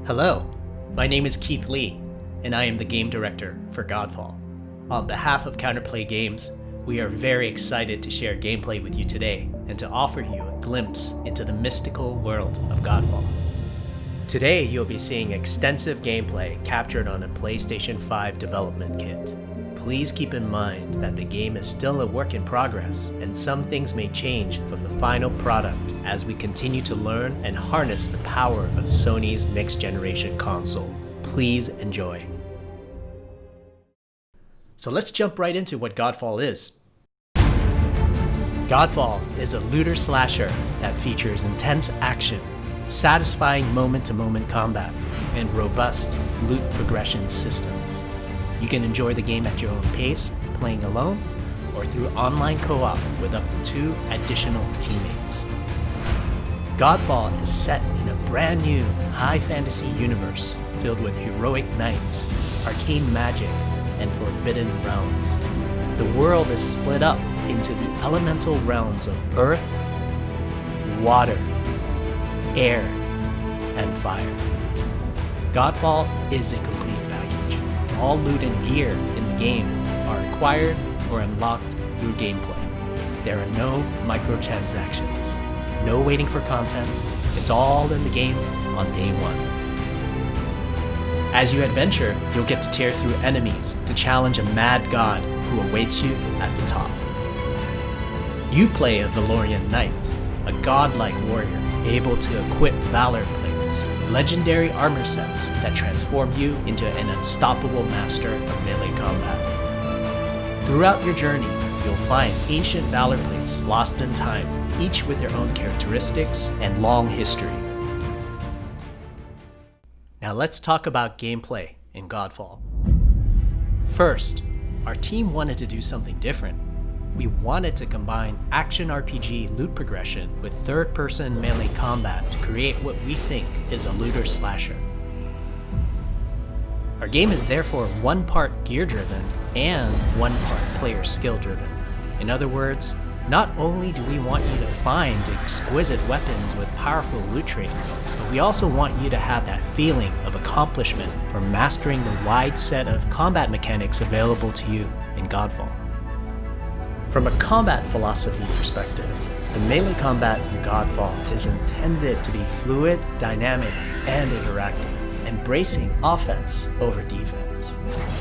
Hello, my name is Keith Lee, and I am the game director for Godfall. On behalf of Counterplay Games, we are very excited to share gameplay with you today and to offer you a glimpse into the mystical world of Godfall. Today, you'll be seeing extensive gameplay captured on a PlayStation 5 development kit. Please keep in mind that the game is still a work in progress, and some things may change from the final product as we continue to learn and harness the power of Sony's next-generation console. Please enjoy. So let's jump right into what Godfall is. Godfall is a looter slasher that features intense action, satisfying moment-to-moment combat, and robust loot progression systems. You can enjoy the game at your own pace, playing alone, or through online co-op with up to 2 additional teammates. Godfall is set in a brand new high fantasy universe filled with heroic knights, arcane magic, and forbidden realms. The world is split up into the elemental realms of earth, water, air, and fire. Godfall is a complete package. All loot and gear in the game are acquired or unlocked through gameplay. There are no microtransactions, no waiting for content. It's all in the game on day one. As you adventure, you'll get to tear through enemies to challenge a mad god who awaits you at the top. You play a Valorian knight, a godlike warrior able to equip valor plates, legendary armor sets that transform you into an unstoppable master of melee combat. Throughout your journey, you'll find ancient valor plates lost in time, each with their own characteristics and long history. Now let's talk about gameplay in Godfall. First, our team wanted to do something different. We wanted to combine action RPG loot progression with third-person melee combat to create what we think is a looter slasher. Our game is therefore one part gear-driven and one part player skill-driven. In other words, not only do we want you to find exquisite weapons with powerful loot traits, but we also want you to have that feeling of accomplishment for mastering the wide set of combat mechanics available to you in Godfall. From a combat philosophy perspective, the melee combat in Godfall is intended to be fluid, dynamic, and interactive, embracing offense over defense.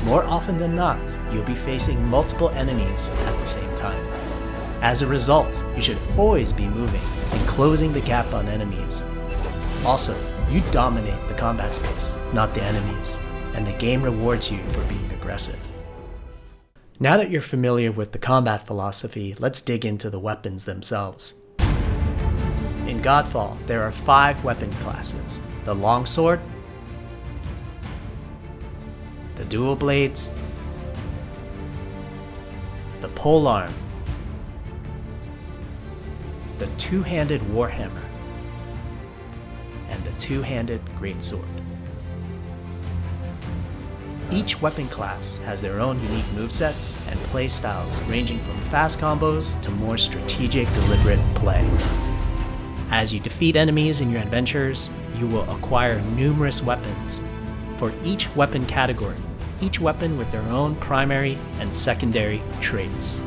More often than not, you'll be facing multiple enemies at the same time. As a result, you should always be moving and closing the gap on enemies. Also, you dominate the combat space, not the enemies, and the game rewards you for being aggressive. Now that you're familiar with the combat philosophy, let's dig into the weapons themselves. In Godfall, there are 5 weapon classes: the Longsword, the Dual Blades, the Polearm, the Two-Handed Warhammer, and the Two-Handed Greatsword. Each weapon class has their own unique movesets and playstyles ranging from fast combos to more strategic, deliberate play. As you defeat enemies in your adventures, you will acquire numerous weapons for each weapon category, each weapon with their own primary and secondary traits.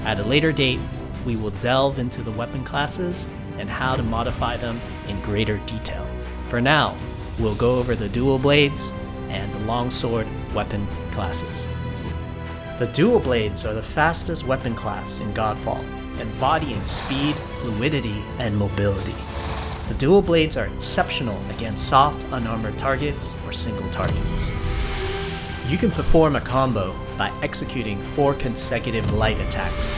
At a later date, we will delve into the weapon classes and how to modify them in greater detail. For now, we'll go over the Dual Blades and the Longsword weapon classes. The Dual Blades are the fastest weapon class in Godfall, embodying speed, fluidity, and mobility. The Dual Blades are exceptional against soft, unarmored targets or single targets. You can perform a combo by executing 4 consecutive light attacks.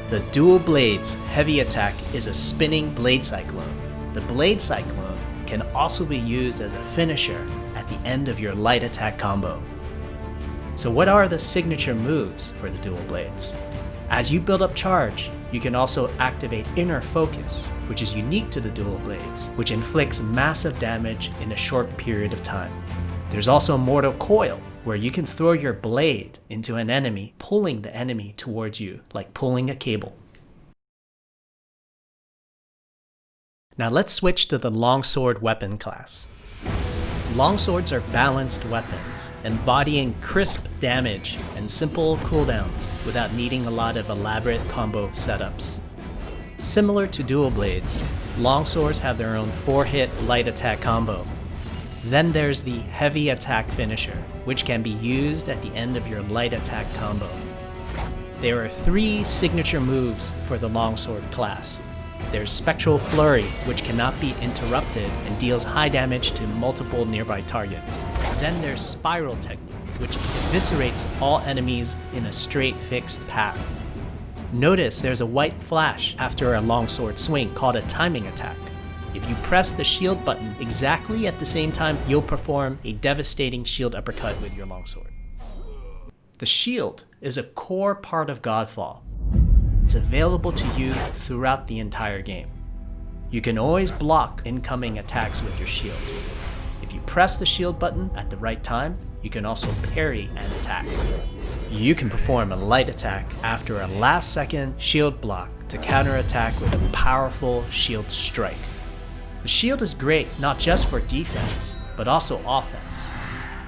The Dual Blades heavy attack is a spinning blade cyclone. The blade cyclone can also be used as a finisher at the end of your light attack combo. So what are the signature moves for the Dual Blades? As you build up charge, you can also activate Inner Focus, which is unique to the Dual Blades, which inflicts massive damage in a short period of time. There's also Mortal Coil, where you can throw your blade into an enemy, pulling the enemy towards you, like pulling a cable. Now let's switch to the Longsword weapon class. Longswords are balanced weapons, embodying crisp damage and simple cooldowns without needing a lot of elaborate combo setups. Similar to dual blades, longswords have their own 4-hit light attack combo. Then there's the heavy attack finisher, which can be used at the end of your light attack combo. There are 3 signature moves for the longsword class. There's Spectral Flurry, which cannot be interrupted and deals high damage to multiple nearby targets. Then there's Spiral Technique, which eviscerates all enemies in a straight fixed path. Notice there's a white flash after a longsword swing called a timing attack. If you press the shield button exactly at the same time, you'll perform a devastating shield uppercut with your longsword. The shield is a core part of Godfall. It's available to you throughout the entire game. You can always block incoming attacks with your shield. If you press the shield button at the right time, you can also parry an attack. You can perform a light attack after a last-second shield block to counterattack with a powerful shield strike. The shield is great not just for defense, but also offense.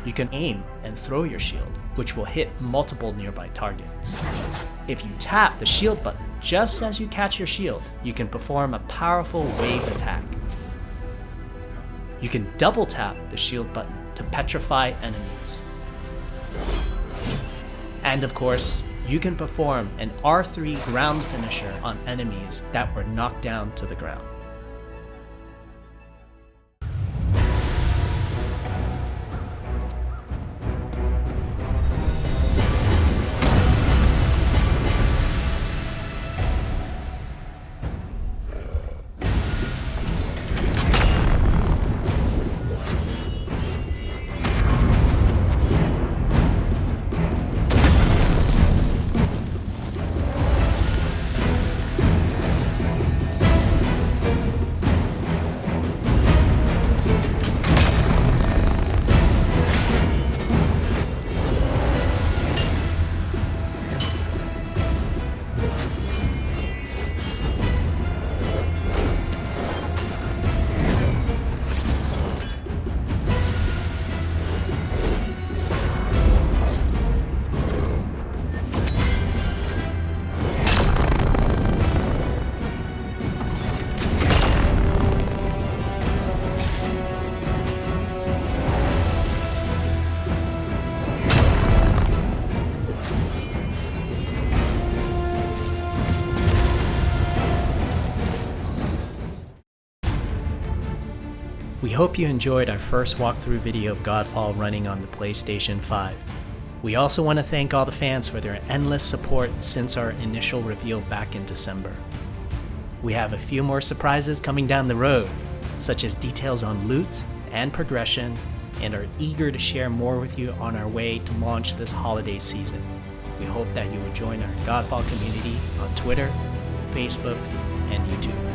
You can aim and throw your shield, which will hit multiple nearby targets. If you tap the shield button just as you catch your shield, you can perform a powerful wave attack. You can double tap the shield button to petrify enemies. And of course, you can perform an R3 ground finisher on enemies that were knocked down to the ground. We hope you enjoyed our first walkthrough video of Godfall running on the PlayStation 5. We also want to thank all the fans for their endless support since our initial reveal back in December. We have a few more surprises coming down the road, such as details on loot and progression, and are eager to share more with you on our way to launch this holiday season. We hope that you will join our Godfall community on Twitter, Facebook, and YouTube.